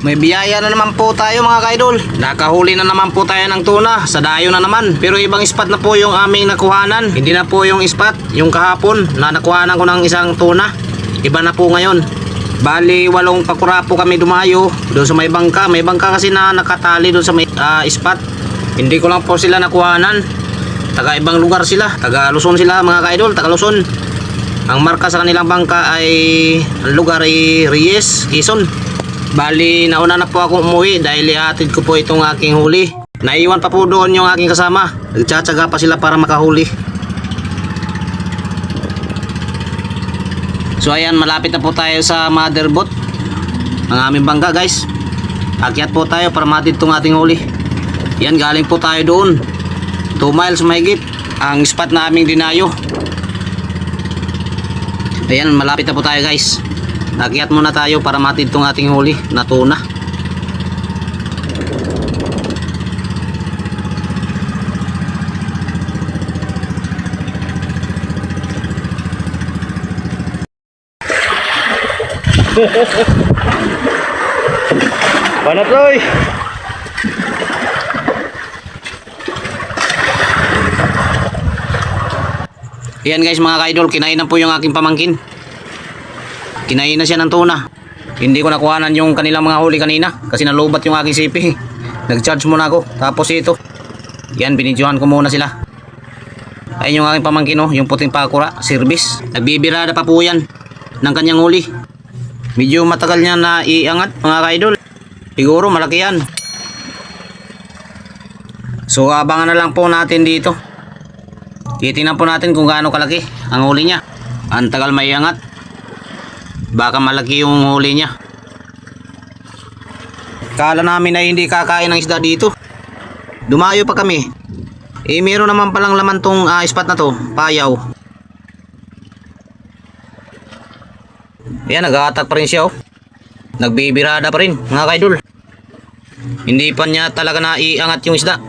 May biyaya na naman po tayo mga ka-idol. Nakahuli na naman po tayo ng tuna. Sa dayo na naman. Pero ibang spot na po yung aming nakuhanan. Hindi na po yung spot yung kahapon na nakuhanan ko ng isang tuna. Iba na po ngayon. Bali 8 pakura po kami dumayo doon sa may bangka. May bangka kasi na nakatali doon sa may spot. Hindi ko lang po sila nakuhanan. Taga ibang lugar sila. Taga Luzon sila mga ka-idol. Taga Luzon. Ang marka sa kanilang bangka ay ang lugar ay Reyes, Quezon. Bali, nauna na po ako umuwi dahil ihatid ko po itong aking huli. Naiwan pa po doon yung aking kasama. Nagtsatsaga pa sila para makahuli. So ayan, malapit na po tayo sa mother boat ang aming bangka guys. Akyat po tayo para matid itong ating huli. Yan, galing po tayo doon 2 miles mahigit ang spot na aming dinayo. Ayan, malapit na po tayo guys. Akyat muna tayo para matid itong ating huli na tuna. Banat Roy. Ayan guys mga ka-idol, kinain na po yung aking pamangkin. Kinain na siya ng tuna. Hindi ko nakuhanan yung kanilang mga huli kanina kasi nalubat yung aking sipi. Nag-charge muna ako. Tapos ito. Yan, binidyohan ko muna sila. Ayun yung aking pamangkin, oh, yung puting pakura, service. Nagbibirada pa po yan ng kanyang huli. Medyo matagal niya na iangat mga ka-idol. Siguro malaki yan. So abangan na lang po natin dito. Titingnan po natin kung gaano kalaki ang huli niya. Ang tagal may iangat. Baka malaki yung huli niya. Kala namin na hindi kakain ng isda dito. Dumayo pa kami. Meron naman palang laman tong spot na to, payaw. Ayan, nag-aatak pa rin siya, oh. Nagbibirada pa rin mga ka-idol. Hindi pa niya talaga naiangat yung isda.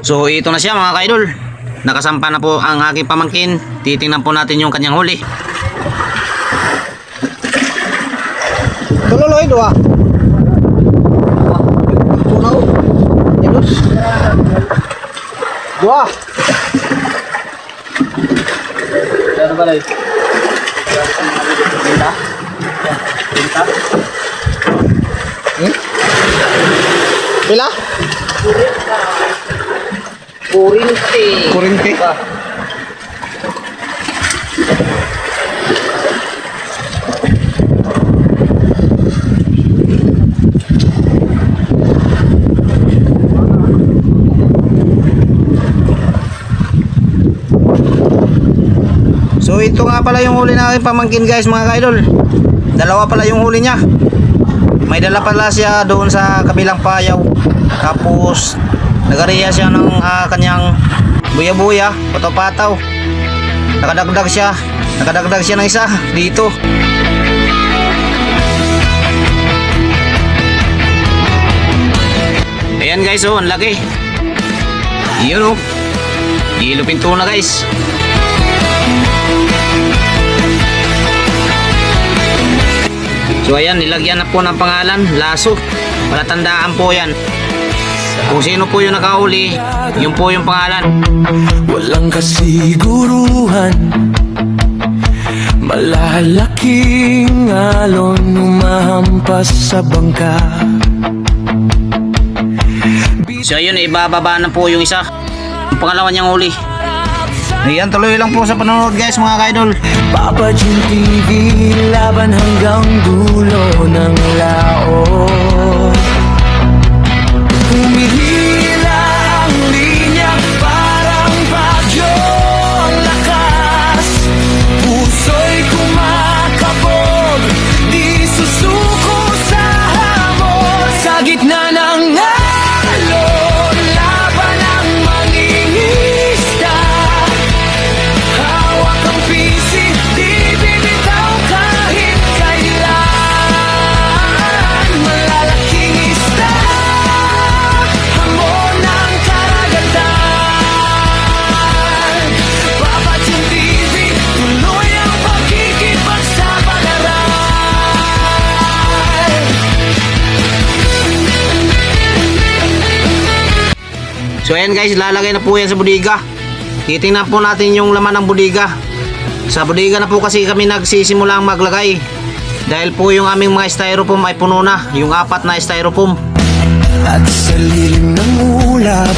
So ito na siya mga ka-idol. Nakasampa na po ang aking pamangkin. Titingnan po natin yung kanyang huli. Tuloy doa. Tunaw. Yanos. Dua. Ano ba rin? Pinta? Pinta? Pila? Kurinte. Kurinte? So ito nga pala yung huli na aking pamangkin guys mga ka-idol. Dalawa pala yung huli niya. May dala pala siya doon sa kabilang payaw. Tapos nagariya siya ng kanyang buya-buya, pataw-pataw. Nakadagdag siya ng isa dito. Ayan guys, oh, ang laki. Yun, oh. Yellow pinto na guys. So ayan, nilagyan na po ng pangalan, Laso. Palatandaan po yan. Kung sino po yung nakahuli, yun po yung pangalan. Walang kasiguruhan, malalaking alon umahampas sa bangka. So ayun, ibababa na po yung isa. Yung pangalawa niyang huli. Ayan, tuloy lang po sa panonood guys mga ka-idol. Papa Jun TV, laban hanggang dulo ng laot. Humihila ang linya, parang So ayan guys, lalagay na po yan sa bodega. Titingnan po natin yung laman ng bodega. Sa bodega na po kasi kami nagsisimulang maglagay. Dahil po yung aming mga styrofoam ay puno na. Yung 4 na styrofoam. At sa lilim ng ulap,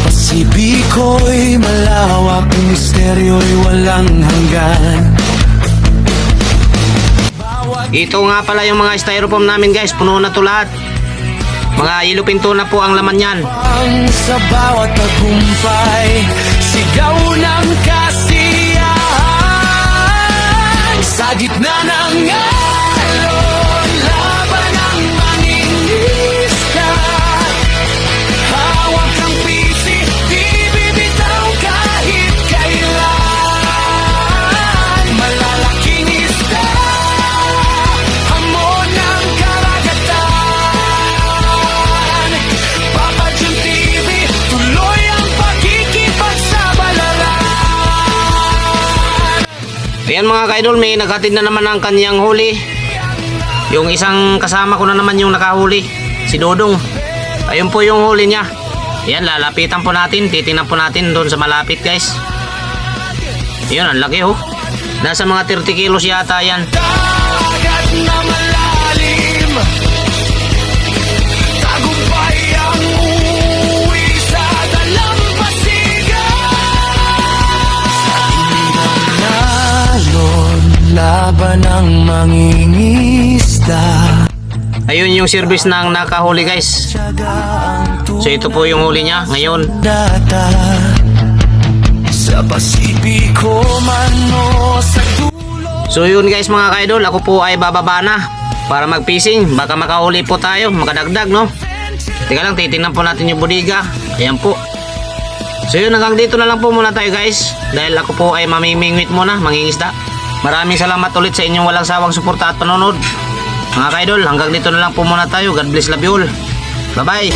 Pasipiko'y malawak, misteryo'y walang hanggan. Ito nga pala yung mga styrofoam namin guys. Puno na to lahat. Mga yellow pinto na po ang laman yan. Ang sa bawat tagumpay, sigaw ng kasiyahan. Sa gitna ng alon, laban ang mangingisda. Hawak ang pisi, di bibitaw kahit kailan. Malalaking isda, hamon ng karagatan. Papa Jun TV, tuloy ang pakikipagsabalaran. Ayan mga kaidol, may naghatid na naman ang kanyang huli. Yung isang kasama ko na naman yung nakahuli, si Dodong. Ayun po yung huli niya. Ayan, lalapitan po natin. Titingnan po natin doon sa malapit guys. Ayan, ang laki oh. Nasa mga 30 kilos yata yan. Dagat na malalim, tagumpay ang uuwi sa dalampasigan. Sa alon, laban ang mangingisda. Ayun yung service ng nakahuli guys. So ito po yung huli niya ngayon. Data sa Pasipiko man o sa dulo. So yun guys mga kaidol, ako po ay bababa na para mag-fishing. Baka makahuli po tayo, makadagdag no. Teka lang, titingnan po natin yung bodega. Ayan po. So yun, hanggang dito na lang po muna tayo guys. Dahil ako po ay mamimingwit muna, mangingisda. Maraming salamat ulit sa inyong walang sawang suporta at panonood. Mga kaidol, hanggang dito na lang po muna tayo. God bless, love you all. Bye bye.